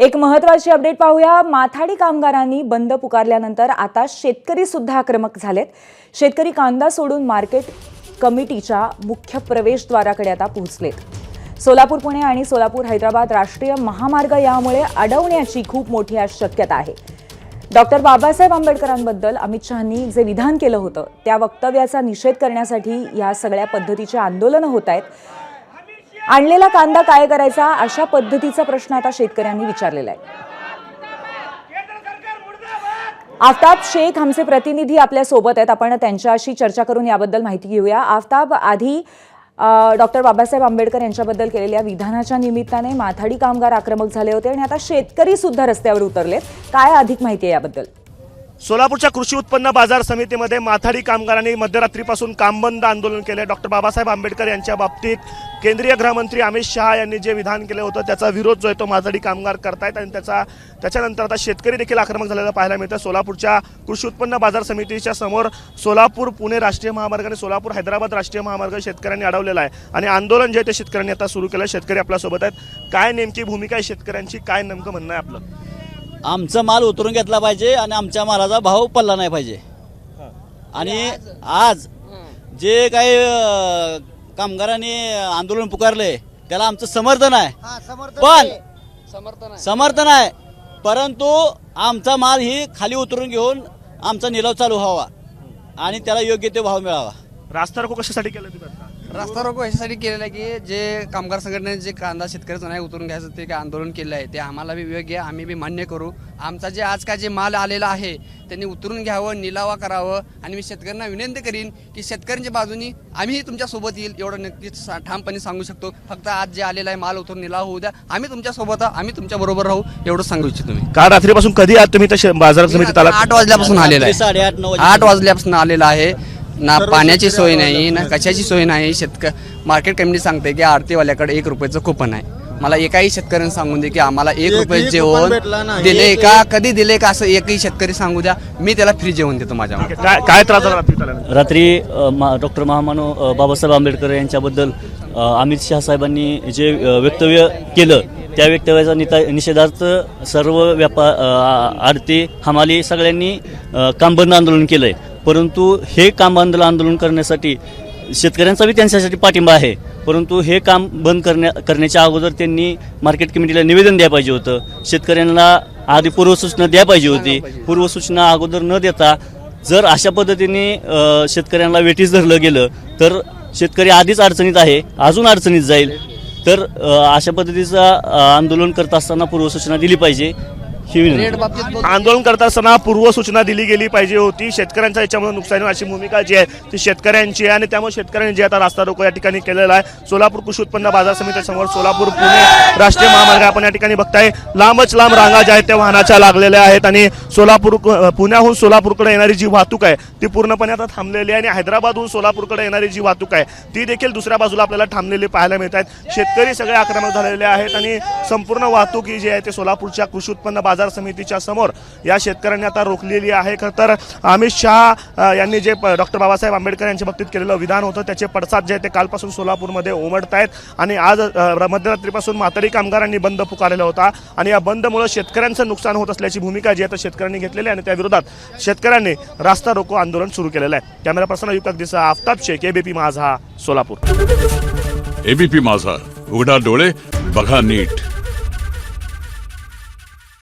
एक महत्त्वाची अपडेट पाहूया। माथाडी कामगारांनी बंद पुकारल्यानंतर आता शेतकरी सुद्धा आक्रमक झालेत। शेतकरी कांदा सोडून मार्केट कमिटीच्या मुख्य प्रवेशद्वाराकडे आता पोहोचलेत। सोलापूर पुणे आणि सोलापूर हैदराबाद राष्ट्रीय महामार्ग यामुळे अडवण्याची खूप मोठी शक्यता आहे। डॉक्टर बाबासाहेब आंबेडकरांबद्दल अमित शहांनी जे विधान केलं होतं त्या वक्तव्याचा निषेध करण्यासाठी या सगळ्या पद्धतीचे आंदोलन होत आहेत। आणलेला कांदा काय करायचा अशा पद्धतीचा प्रश्न आता शेतकऱ्यांनी विचारलेला आहे। आफ्ताब शेख आमचे प्रतिनिधी आपल्या सोबत आहेत, आपण त्यांच्याशी चर्चा करून याबद्दल माहिती घेऊया। आफ्ताब, आधी डॉक्टर बाबासाहेब आंबेडकर यांच्याबद्दल केलेल्या विधानाच्या निमित्ताने माथाडी कामगार आक्रमक झाले होते आणि आता शेतकरी सुद्धा रस्त्यावर उतरलेत। काय अधिक माहिती आहे याबद्दल? सोलापूरच्या कृषी उत्पन्न बाजार समितीमध्ये माथाडी कामगारांनी मध्यरात्रीपासून कामबंद आंदोलन केले। डॉक्टर बाबासाहेब आंबेडकर यांच्या बाबतीत केंद्रीय गृहमंत्री अमित शहा यांनी जे विधान केलं होतं त्याचा विरोध जो आहे तो माथाडी कामगार करतायत आणि त्याच्यानंतर आता शेतकरी देखील आक्रमक झालेला पाहायला मिळतं। सोलापूरच्या कृषी उत्पन्न बाजार समितीच्या समोर सोलापूर पुणे राष्ट्रीय महामार्ग आणि सोलापूर हैदराबाद राष्ट्रीय महामार्ग शेतकऱ्यांनी अडवलेला आहे आणि आंदोलन जे आहे ते शेतकऱ्यांनी आता सुरू केलं। शेतकरी आपल्यासोबत आहेत, काय नेमकी भूमिका आहे शेतकऱ्यांची, काय नेमकं म्हणणं आहे आपलं? आमचा माल उतरून घेतला पाहिजे आणि आमच्या मालाचा भाव पडला नाही पाहिजे। आणि आज जे काही कामगारांनी आंदोलन पुकारले त्याला आमचं समर्थन आहे, पण समर्थन आहे, परंतु आमचा माल ही खाली उतरून घेऊन आमचा निलाव चालू व्हावा आणि त्याला योग्य ते भाव मिळावा। रास्ता रोको कशासाठी केलं तुम्ही? रास्ता रोको याच्यासाठी केलेला आहे की जे कामगार संघटनेने जे कांदा शेतकऱ्याचं नाही उतरून घ्यायचं ते काय आंदोलन केलं आहे ते आम्हाला बी योग्य आहे, आम्ही बी मान्य करू। आमचा जे आज काय जे माल आलेला आहे त्यांनी उतरून घ्यावं, निलावा करावं आणि मी शेतकऱ्यांना विनंती करीन की शेतकऱ्यांच्या बाजूनी आम्हीही तुमच्यासोबत येईल एवढं नक्कीच ठामपणे सांगू शकतो। फक्त आज जे आलेला आहे माल उतरून निलावा होऊ द्या, आम्ही तुमच्यासोबत आम्ही तुमच्या बरोबर राहू एवढं सांगू इच्छितो। तुम्ही काल रात्रीपासून कधी आहात तुम्ही त्या बाजार समितीत आलात? 8 वाजल्यापासून आलेला आहे, 8:30-9 8 वाजल्यापासून आलेला आहे। ना पाण्याची सोय नाही ना कशाची सोय नाही। मार्केट कमिटी सांगते की आरतीवाल्याकडे 1 रुपयाचं कुपन आहे। मला एकाही शेतकऱ्यांनी सांगून दे की आम्हाला 1 रुपये जेवण दिले का, कधी दिले का, असं एकही शेतकरी सांगू द्या, मी त्याला फ्री जेवण देतो माझ्या। काय त्रास झाला रात्री? डॉक्टर महामानव बाबासाहेब आंबेडकर यांच्याबद्दल अमित शहा साहेबांनी जे वक्तव्य केलं त्या वक्तव्याचा निषेधार्थ सर्व आरती हमाली सगळ्यांनी कामबंद आंदोलन केलंय। परंतु हे काम बंद आंदोलन करण्यासाठी शेतकऱ्यांचा बी त्यांच्यासाठी पाठिंबा आहे, परंतु हे काम बंद करण्याच्या अगोदर त्यांनी मार्केट कमिटीला निवेदन द्यायला पाहिजे होतं। शेतकऱ्यांना आधी पूर्वसूचना द्यायला पाहिजे होती। पूर्वसूचना अगोदर न देता जर अशा पद्धतीने शेतकऱ्यांना वेठीस धरलं गेलं तर शेतकरी आधीच अडचणीत आहे, अजून अडचणीत जाईल। तर अशा पद्धतीचं आंदोलन करत असताना पूर्वसूचना दिली पाहिजे। आंदोलन करत असताना पूर्वसूचना दिली गेली पाहिजे होती। शेतकऱ्यांच्या याच्यामुळे नुकसान अशी भूमिका जी आहे ती शेतकऱ्यांची आहे आणि त्यामुळे शेतकऱ्यांनी जे आता रास्ता रोको या ठिकाणी केलेला आहे सोलापूर कृषी उत्पन्न बाजार समितीसमोर सोलापूर पुणे राष्ट्रीय महामार्ग आपण या ठिकाणी बघताय। लांबच लांब रांगा ज्या आहेत त्या वाहनाच्या लागलेल्या आहेत आणि पुण्याहून सोलापूरकडे येणारी जी वाहतूक आहे ती पूर्णपणे आता थांबलेली आहे आणि हैदराबादहून सोलापूरकडे येणारी जी वाहतूक आहे ती देखील दुसऱ्या बाजूला आपल्याला थांबलेली पाहायला मिळत आहेत। शेतकरी सगळे आक्रमक झालेले आहेत आणि संपूर्ण वाहतूक ही जी आहे ते सोलापूरच्या कृषी उत्पन्न बाजार समितीच्या समोर या शेतकऱ्यांनी आता रोखलेली आहे। खरं तर अमित शहा यांनी जे डॉक्टर बाबासाहेब आंबेडकर यांच्या बाबतीत केलेलं विधान होतं त्याचे पडसाद जे आहे ते कालपासून सोलापूरमध्ये उमटत आहेत आणि आज मध्यरात्रीपासून माथाडी कामगारांनी बंद पुकारलेला होता आणि या बंदमुळे शेतकऱ्यांचं नुकसान होत असल्याची भूमिका जी आहे शेतकऱ्यांनी घेतलेली आहे आणि त्या विरोधात शेतकऱ्यांनी रास्ता रोको आंदोलन सुरू केलेलं आहे। कॅमेरा पर्सन युवक दिसा, आफ्ताब शेख, एबीपी माझा, सोलापूर। एबीपी माझा, उघडा डोळे बघा नीट।